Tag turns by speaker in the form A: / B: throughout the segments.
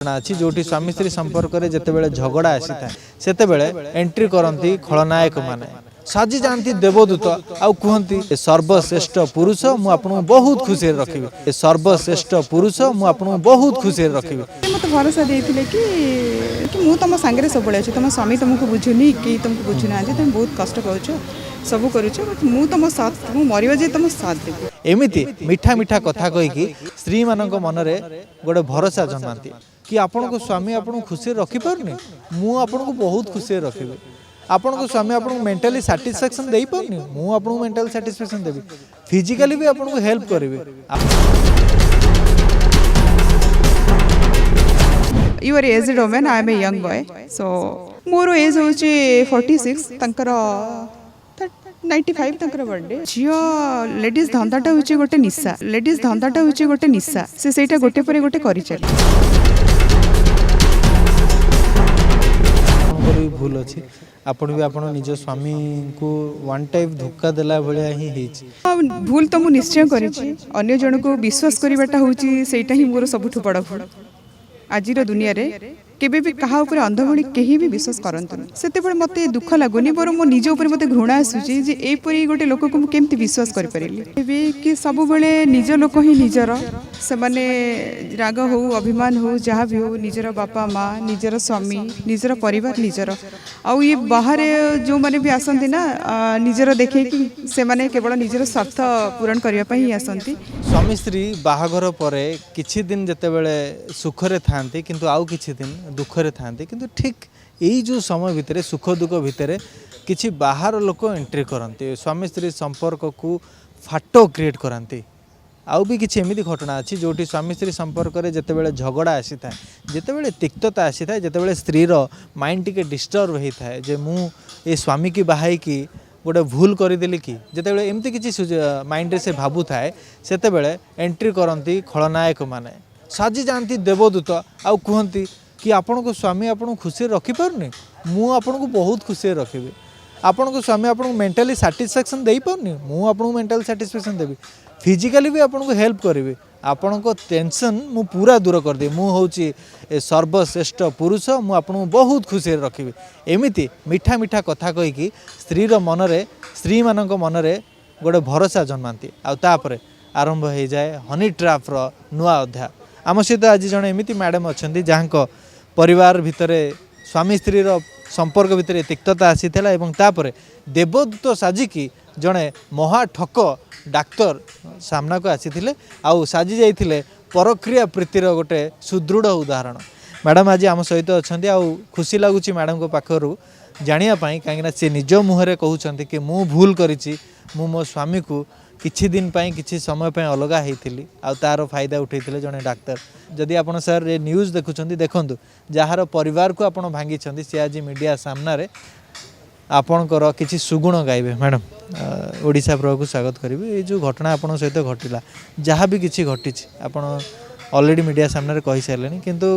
A: अच्छी जो स्वामी स्त्री संपर्क में जितेबाला झगड़ा आसी था से एंट्री करती खलनायक माने साजी जाती देवदूत आउ कहती सर्वश्रेष्ठ पुरुष मुझे बहुत खुशी रखी सर्वश्रेष्ठ पुरुष मुझे बहुत खुशी रखी
B: मत भरोसा देते कि मु तुम सांगे सब अच्छी तुम स्वामी तुमको बुझुनी कि तुमको बुझुना तुम बहुत कष्ट पाच सब करुच मु तुम साथ मरवा जे तुम साथ देवी
A: एमती मीठा मीठा कथा कहीकि स्त्री मानक मनरे गोटे भरोसा जमाती कि आपण को स्वामी आपन खुशी रखी पारनी मु आपन को बहुत खुशी रखी आपन को स्वामी आपन मेंटली सैटिस्फैक्शन दे पारनी मु आपन को मेंटल सैटिस्फैक्शन देबी फिजिकली भी आपन को हेल्प करेबे।
B: You are aged woman, I am a young boy. So, मोर एज होची 46 तंकर 95 तंकर बर्थडे झियो लेडीज धंदाटा होची गोटे निशा लेडीज धंदाटा होची गोटे निशा से सेटा गोटे परे गोटे करि चली
A: भी भूल अच्छी आपण भी आपण निज स्वामी को वन टाइप धोखा देला भलिया ही हेची
B: भूल तो मु निश्चय करिछि अन्य जन को विश्वास करिबाटा होची सेटा ही मोर सबठु बड़ भूल आजिर दुनिया रे केबे भी कहा ऊपर अंध भली केही भी विश्वास करंतुनी सेते बळे मते दुख लागोनी पर मो निज ऊपर मते घृणा आसुची जे ए परी गोटे लोक को केमति विश्वास करि परिली एबे कि सब बळे निज लोक ही निजर से माने राग हो अभिमान हो जहाँ भी हो निजर बापा माँ निजर स्वामी निजर परिवार निजर आउ ये बाहर जो माने भी आसंती ना निजर देखे कि से माने केवल निजर स्वार्थ पूरण करबा पई ही आसंती।
A: स्वामी स्त्री बाहाघर परे किछि दिन जतेबेले सुखरे थांती किंतु आउ किछि दिन दुखरे थांती किंतु ठीक यही जो समय भितर सुख दुख भितर किछि बाहर लोक एंट्री करती स्वामी स्त्री संपर्क को फाटो क्रिएट करती आउ भी किछि एमिति घटना अच्छी जोटी स्वामी स्त्री संपर्क में जितेबाला झगड़ा आसी था जितेबाला तिक्तता आसी था जितेबाला स्त्री माइंड टिके डिस्टर्ब होता है जे मु ए स्वामी की बाहाई की गोटे भूल करदेली कि जितेबाला एमती किछि माइंड से भाबू थाए सेतेबाला एंट्री करती खलनायक माने साजी जाती देवदूत आउ कहती कि आपण को स्वामी आपन खुशी रखी पारनी मु आपन को बहुत खुशी रखी आपण को स्वामी आपन मेंटली सैटिस्फैक्शन दे पारनी मु आपन को मेंटल सैटिस्फैक्शन देबी फिजिकली भी आपन को हेल्प करेंगे आपण को टेंशन मु पूरा दूर कर दे मु होची सर्वश्रेष्ठ पुरुष मु आपन को बहुत खुशी रखी एमिति मीठा मीठा कथा कहीकि स्त्रीर मनरे स्त्री मानक मनरे गोटे भरोसा जन्माती आउे आरंभ हो जाए हनी ट्राप नुआ अध्याय आम सहित आज जड़े एमती मैडम अच्छा जहाँ परिवार भितर स्वामी स्त्री संपर्क भितर तिक्तता आसीला एवं तापर देवदूत साजिकी जड़े महा ठक डाक्तर सामना को आसी आउ साजी जाइए परक्रिया प्रीतिर गोटे सुदृढ़ उदाहरण मैडम आज आम सहित अच्छा आउ खुशी लगुच मैडम को पाखर जानापी कहीं सी निज मुहर कहते कि मु भूल करी मो स्वामी को किछि दिन पाई किछि समय पाई अलगा होती तार फायदा उठे जड़े डाक्तर जदि आप सर ये न्यूज़ देखुं देखु जार परिवार को आप भांगी सी आज मीडिया सामने आपणकर किछि सुगुण गाइबे मैडम ओडिशा प्रभु को स्वागत करेंगे ये जो घटना आपण सहित घटिला जहाँ भी किछि घटी आपण ऑलरेडी मीडिया सामने कही सारे किंतु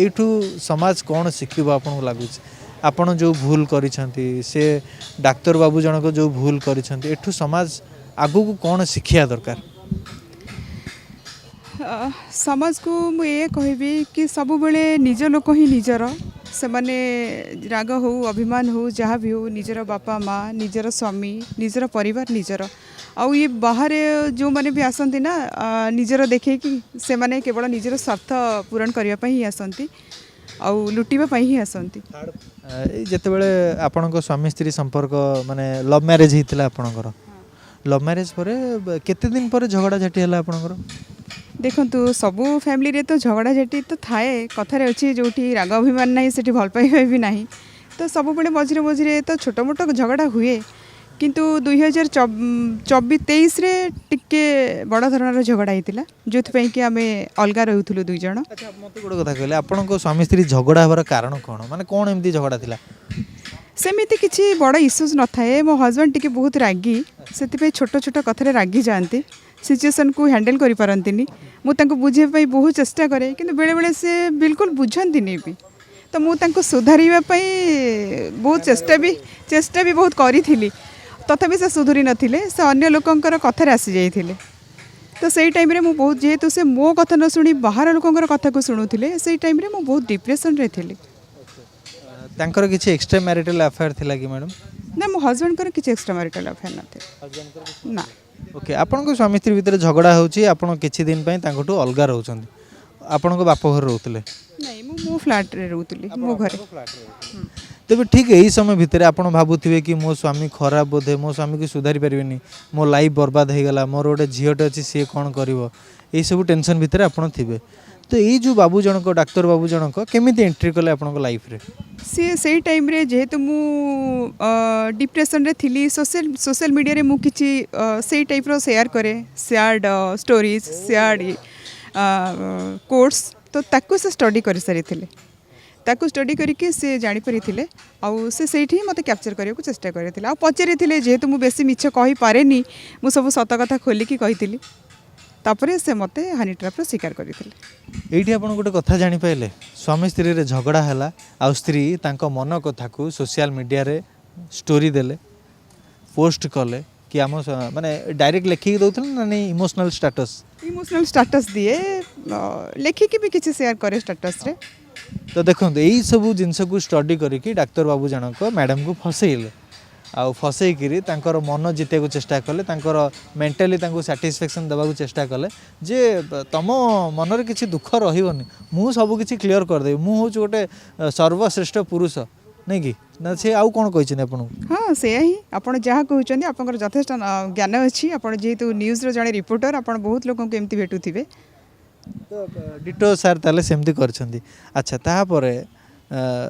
A: एठू समाज कौन शिखब आपन को लगुच आपण जो भूल करिसेंती से डाक्तर बाबू जनक जो भूल करिसेंती एठू समाज आगु को कौन शिखिया दरकार
B: समाज को मुझे कहबी कि सब बड़े निज लोक ही निजर से माने राग हो अभिमान हो जहाँ भी हो निजर बापा माँ निजर स्वामी निजर परिवार निजर आउ ये बाहर जो माने भी आसंती ना निजर देखे कि से माने केवल निजर स्वार्थ पूरण करबा पई ही आसंती आउ लुटिबा पई ही आसंती
A: जेतेबेले आपनको स्वामी स्त्री संपर्क माने लव मैरिज हितला आपनकर लव मैरिज पर केते दिन पर झगड़ा झाटी हला आपनकर
B: देखु सबू फैमिली रे तो झगड़ा झाटी तो थाए कथार अच्छी जो राग अभिमान ना से भल पाइबा भी ना तो सब बड़े मझे मझे तो छोट मोट झगड़ा हुए किंतु 2023 रे टिके बड़ धरण झगड़ा होता जो कि आम अलग रोलु दुई जन।
A: अच्छा मत गोटे कथा कहले आपण स्वामी स्त्री झगड़ा हबार कारण कौन माने कौन एमती झगड़ा थिला
B: सेमिति किसी बड़ इश्यूज न थाए मो हजबैंड टिके बहुत रागी से छोट छोट कथार रागी जाती सिचुएसन को हैंडल करि पारंतिनी मुझे बुझे बहुत चेष्टा करे कि बेले बेले से बिल्कुल बुझंती भी तो मुझे सुधारिया बहुत चेष्टा भी बहुत करी तथापि से सुधुरी नथिले से अन्य लोकंकर कथार आसी जाइथिले तो सेई टाइम रे मु बहुत जेहेतु से मो कथा न शुणी बाहर लोकंकर कथा को शुणुथिले सेई टाइम रे मु बहुत डिप्रेशन रे थिली।
A: तांकर किछि एक्स्ट्रा मैरिटल अफेयर थिला कि मैडम?
B: ना मो हस्बैंड कर किछि एक्स्ट्रा मैरिटल अफेयर नथे ना।
A: ओके आपन को स्वामी स्त्री भितर झगड़ा होची आपन किछि दिन पई तांकटू अलगा रहउछंती आपन को बाप घर रहउतले?
B: नहीं मो फ्लैट रे रहउतली मो घरे।
A: तेबे ठीक यही समय भितर आपन भाबुथिबे कि मो स्वामी खराब बोधे मो स्वामी को सुधारी परिबेनी मो लाइफ बर्बाद हो गला मोर गोटे झीटे अच्छी सी कौन कर सब टेंशन भितर आपन थिबे तो यही जो बाबू जनक डाक्तर बाबू जनक केमिति एंट्री कले आपन लाइफ रे?
B: सी सेई टाइम रे जेहेतु मु डिप्रेशन रे थिली सोशल मीडिया रे मु किछि सेई टाइप रो शेयर करे शेयर्ड स्टोरीज शेयर्ड कोर्स तो ताकू से स्टडी कर सारी थिले ताकू स्टडी करके से जानी पारी थिले आउ से सेठी मते कैप्चर करिया को चेष्टा करथिले आ पचेरि थिले जेहेतु मु बेसी मिछ कहि पारेनी मु सब सत कथा खोली की कहिथिली तापरे से मते हानि ट्रैप रो शिकार करथिले।
A: एठी आपन गोटे कथा जानि पाइले स्वामी स्त्री रे झगड़ा हला आ स्त्री तांको मन कथा को सोशल मीडिया रे स्टोरी देले पोस्ट कले कि आम माने डायरेक्ट लेखिक दउथल ना नहीं इमोशनल स्टेटस
B: दिए लेखिकी भी किछि शेयर करे स्टेटस रे।
A: तो देखो यही सब जिनस को स्टडी करिकी डाक्तर बाबू जनक मैडम को फसैले आउ फसैकरी तांकर मन जिते को चेष्टा कले तांकर मेंटली तांको सैटिस्फैक्शन देबा को चेष्टा कले जे तम मन रे किछि दुख रहिबनी मु सब किछि क्लियर कर दे मु होच गोटे सर्वश्रेष्ठ पुरुष नहीं कि ना से आउ कोन कहि छने आपन?
B: हाँ से ही आपण जहाँ कहउछन्ती आपनकर यथेष्ट ज्ञान अछि आपण जेहेतु न्यूज रो जने रिपोर्टर आपण बहुत लोगन को एमती भेटुथिबे
A: तो डिटो सर ताले सेमती करछन्ती। अच्छा ता परे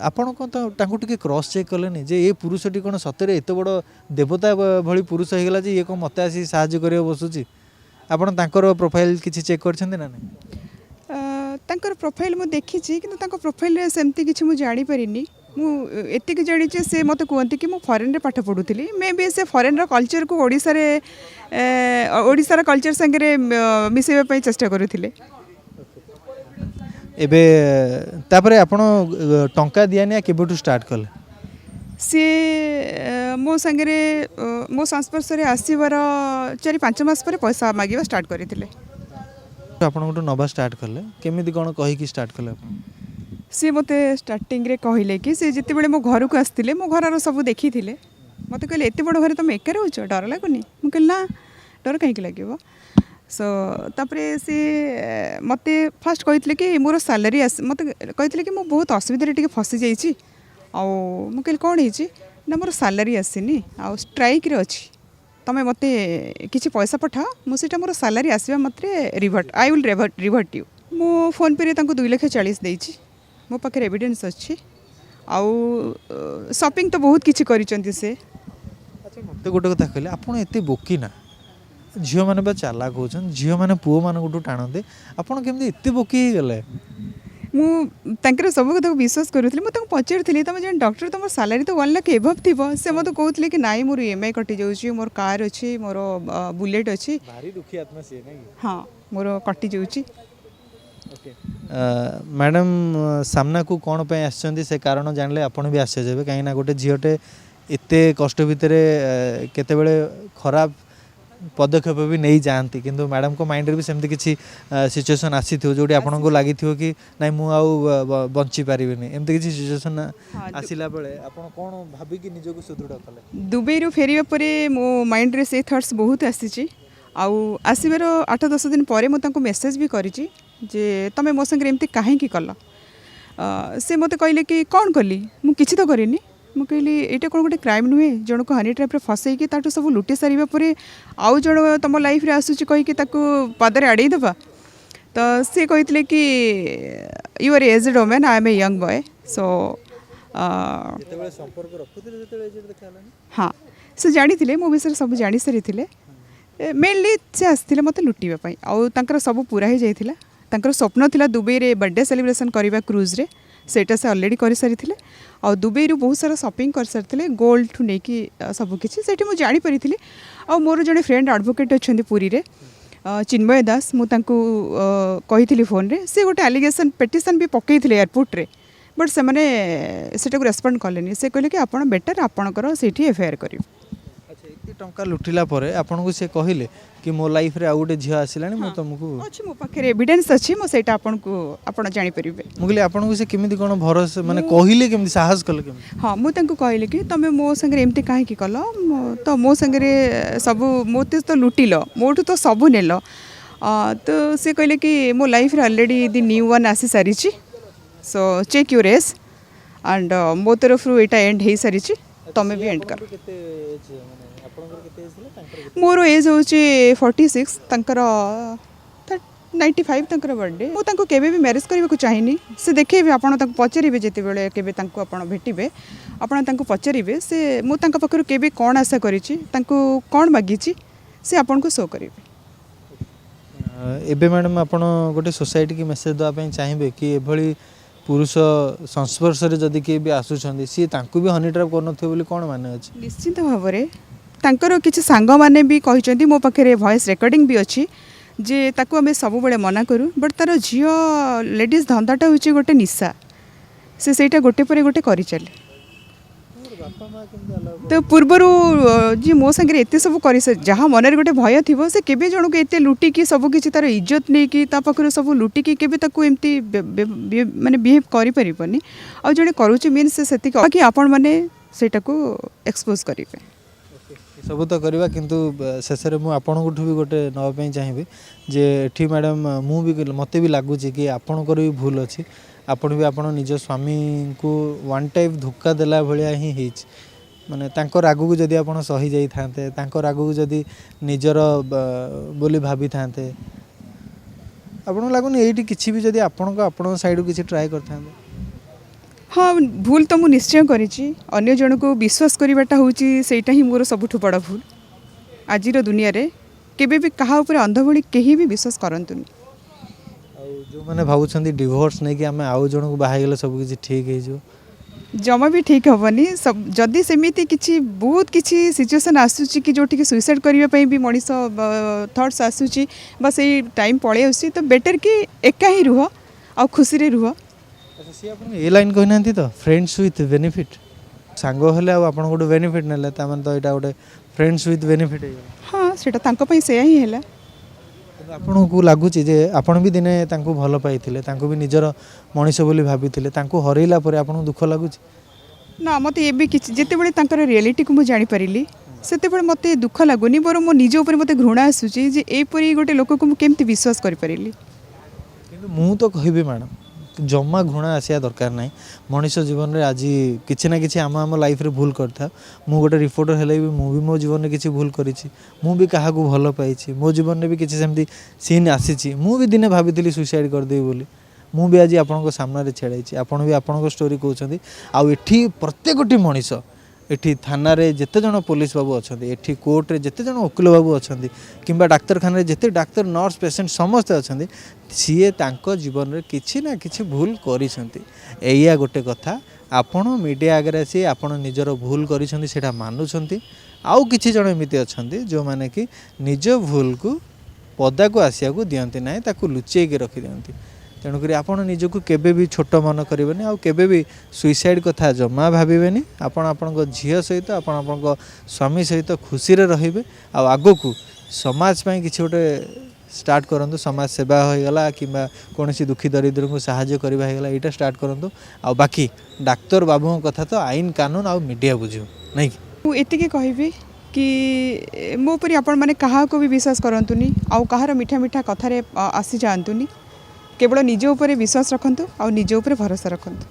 A: आपण को तो तांको टिके क्रॉस चेक कलेनी जे ये पुरुषटी कोन सतरे एते बड़ देवता भली पुरुष हे गेला जे ये को मते आसी सहाय्य करियो बसुची आपण तांकर प्रोफाइल किछि चेक करछन्ती ना नहीं?
B: तांकर प्रोफाइल मु देखिछि किंतु तांको प्रोफाइल रे सेमती किछि मु जानि परिनी मु एतिक जानि जे से मते कहंती कि मु फॉरेन रे पाठ पढुथिली मे बी से फॉरेन रो कल्चर को ओडिसा रे ओडिसा रो कल्चर संगे रे मिसेबा पई चेष्टा करूथिले।
A: एबे तापरे आपण टंका दियानिया केबेटू स्टार्ट कले?
B: सी मो संगे मो संस्पर्श रे आसीबार 4-5 मास पर पैसा मागिबा स्टार्ट करिथिले।
A: आपण गोटो नबा स्टार्ट कले केमिति कोन कहि कि स्टार्ट कले आपण?
B: सी मते स्टार्टिंग रे कहिले कि से जिते बेले मो घर को आस्तिले मो घर सब देखिथिले मते कहले एते बड़ घर तुम एका रहउछ डर लागुनी मु कहला ना डर काहे कि लागिबो सो तापरे से मते फर्स्ट कहितले कि मोर सैलरी मते कहितले कि मो बहुत असुविधा रे टिके फसी जाईची आ मु कहले कोन हिची ना मोर सैलरी आसीनी आ स्ट्राइक रे अछि तमे मते किछि पैसा पठा मु सेटा मोर सैलरी आसीबा मते revert I will revert you मो फोन पे रे तांको 2,40,000 देइची मो पाखे एविडेंस अच्छी आउ शॉपिंग तो बहुत किछि करिचंती से।
A: अच्छा मते गोटे कथा कहले आपण एते बोकी ना झियो माने बा चालाक होछन झियो माने पुओ माने गोटू टाणते आपण केमदि एते बोकी हे गेले?
B: मु तांकर सब कथा विश्वास करूथली मु तांको पचारथली तमे जन डॉक्टर तमर सैलरी तो 1 लाख एभव थिबो से मते कहउथले कि नाई मोर ईएमआई कटि जाउची मोर कार अछि मोर बुलेट अछि
A: भारी दुखी आत्मा से नै?
B: हां मोर कटि जाउची।
A: ओके मैडम सामना को कौन पे आछंती से कारण जानले आपण भी आसे जेबे काहे ना गोटे झियोटे एते कष्ट भितरे केते बेले खराब पदक्षेप भी नहीं जानती किंतु मैडम को माइंड रे भी सेमती किछि सिचुएशन आसी थियो जोडी आपण को लागि थियो कि नाही मु आउ बंची पारिबेनी एमती किछि सिचुएशन आसिला बेले आपण कोन भाबी कि निजो को सुदृढ़ कले? दुबई
B: रो फेरिबा परे मो माइंड रे से थॉट्स बहुत आसीची आउ आसीबार 8-10 दिन परे मु तांको मेसेज भी करिची जे तमे मो संगे एमती काहे कि कल से मते कहले कि कौन कली मु किछि तो करिनी मु कहली एटा कोन गोटे क्राइम नुहे जण को हनी ट्रैप रे फसई कि ताटू सब लुटी सारिबा परे आउ जण तम लाइफ रे आसुची कहि कि ताकू पादरे आडै दबा तो से कहितले कि you are aged woman I am a young boy so
A: जेतेबेले संपर्क रखुथिले जेतेबेले एज्ड देखालानी
B: हां से जानि थिले मो विषय सब जानि सरी थिले मेनली से आसथिले मते लुटीबा पई आउ तांकर सब पूरा हे जाइथिला तांकर स्वप्न थिला दुबई रे बर्थडे सेलिब्रेशन करबा क्रूज रे सेटा से ऑलरेडी कर सारी थिले आ दुबई रु बहुत सारा शॉपिंग कर सारी गोल्ड ठू नहीं कि सब किसी से मुझे जानी पारी आ मोर जड़े फ्रेंड एडवोकेट अच्छा पुरी रे चिन्मय दास मुझे कही फोन रे से गोटे एलिगेशन पिटिशन भी पकई थे एयरपोर्ट रे बट से मैंने रेस्पॉन्ड कले से कहले कि आप बेटर आपणकर से एफआईआर कर।
A: अच्छा एते टंका लुटिला परे आपनको से कहले कि मो लाइफ रे आ गोटे झियो आसिलानी मु तुमको
B: अच्छी मो पाखे एविडेंस अच्छी मो सेटा आपण जापर
A: मुझे आपको से केमिति कोन भरोसा माने कहले केमिति साहस कले केमिति
B: हाँ मुझे कहली कि तुम मो संगे एमती कहीं कल तो मो संगे सब मत तो लुटिल मोठू तो सब नेल तो सी कहले कि मो लाइफ रे ऑलरेडी दी न्यू वन आसी सारी so check your age and मो तरफ यहाँ एंड हो सारी तुम भी एंड कर मोर एज हूँ 46 तंकर 95 तंकर बर्थडे मुझे केवे भी मैरिज करने को चाहिए से देखे आपड़ पचारे जिते बड़े के भेटे आपड़ पचारे से मुझे पाखर के कौन आशा करी कौन मागी से आपन को शो करेंगे
A: एबे मैडम आपण गोटे सोसाइटी की मेसेज देवाई चाहिए कि एभली पुरुष संस्पर्श जदि किए भी आसुँच सी तांकू भी हनी ट्रैप कर कौन माने अच्छे
B: निश्चित भाव में तांकर किसी सांग मैंने भी कहते मो पाखे वॉइस रिकॉर्डिंग भी अच्छी जे ताकू आम सब बड़े मना करूँ बट तार झील लेडीज धंदाटा हूँ गोटे निशा से गोटे पर गोटे कर चले तो पूर्वर जी मो संगे एत सब कर जहाँ मन गोटे भय थी से केबे जन को एत लुटिकी सब किसी तार इज्जत नहीं कि पाखर सब लुटिकी केबे ताकू एमती माने बिहेव करें आ जड़े करुचे मीन से कि आपण मैंने सेटा को एक्सपोज करेंगे
A: सब तो करवा किंतु शेष में मुझे आपंठ भी गोटे नापी चाहिए जे एठी मैडम मु भी मत भी लगुच कि आपणकर भी भूल अच्छी आपण भी आपण निज स्वामी को वन टाइप धोखा देला भलिया ही माने तांकर आगु जदि आपण सही जाई थांते तांकर आगु जदि निजर बोली भाभी थांते आपण लागुनी एठी किछि भी जदि आपण साइड किछि ट्राई करथांते
B: हाँ भूल तो मुझे निश्चय करी अन्य जन को विश्वास करवाटा हूँ सेटा ही मोर सबुठ बड़ भूल आज दुनिया रे केबे भी कहा ऊपर अंध भली कहीं भी विश्वास करंतुनी
A: जो मैंने भावुं डिवोर्स नहीं कि आम आउ जन को बाहर सब किसी ठीक हो
B: जमा भी ठीक हेनी सब जदि सेमिति किछि बहुत किछि सिचुएसन आसुची कि जोटी सुइसाइड करने भी मनीष थट्स आसुची बस ये टाइम पड़े आसी तो बेटर कि एका ही रुह आ खुशी रे रुह
A: अच्छा सी आप ये लाइन कहना तो फ्रेंड्स विथ बेनिफिट सांग हेले आप गोटे बेनिफिट ना तो यहाँ गोटे फ्रेंड्स विथ बेनिफिट
B: हाँ से से ही है
A: आपन को लगुच जे आपण भी दिने तांको भल पाइथिले तांको भी निजर मनीष बोली भाबिथिले तांको हरैला परे आपन दुख लगुच
B: ना मत ये जिते बड़े तांकर रियलिटी को मुझे जानीपारि से मत दुख लगुनि बर मो निज उपर मत घृणा आसूची जे एपरी गोटे लोक को केमती विश्वास करि
A: मु तो कहबी मैडम जमा घृणा आसिया दरकार ना मनीष जीवन में आज किसी ना कि आम लाइफ रे भूल करता मु गोटे रिपोर्टर हेले भी मु भी मो जीवन में किसी भूल करी मु भी क्या भल पाई मो जीवन में भी किसी सेमती सीन आसी मु भी दिने भाभी सुइसाइड करदेवी बोली मु भी आज आपण सामने छेड़ाई आपण भी आपण स्टोरी कहते आठी प्रत्येक मनीष एठी थाना रे जेते जन पुलिस बाबू अच्छा एठी कोर्ट रे जेते जन वकील बाबू अच्छा किंबा डाक्तरखाना जेते डाक्तर नर्स पेसेंट समस्ते अच्छा सीए तांको जीवन रे किछि ना किछि भूल करिसंती एया गोटे कथा आपण मीडिया आगे आसी आपण निजर भूल करिसंती सेटा मानुसंती आउ किछि जन एमिति अछंती जो माने कि निज भूल को पदा को आसिया को दियंती नाही ताकू लुचेई के रखि दियंती तेणुक आपड़ निजक केबे भी छोट मन करेंगे आउ केबे भी सुइसाइड कथा जमा भावेनि आपण झील सहित आपण स्वामी सहित खुशी रे रहिबे आगो को समाज पाई किछि गोटे स्टार्ट करंतु समाज सेवा होगला कि कौन दुखी दरिद्र को साहाय्य करवा होगला यहाँ स्टार्ट करंतु आ बाकी डाक्तर बाबू कथा तो आईन कानून आ मीडिया बुझू नहीं
B: एतिके कहबी कि मो पर आपण माने कहा को भी विश्वास करंतुनी आ कहार मीठा मीठा कथारे आसी जातुनी केवल निज ऊपर विश्वास रखंतु और निज ऊपर भरोसा रखंतु।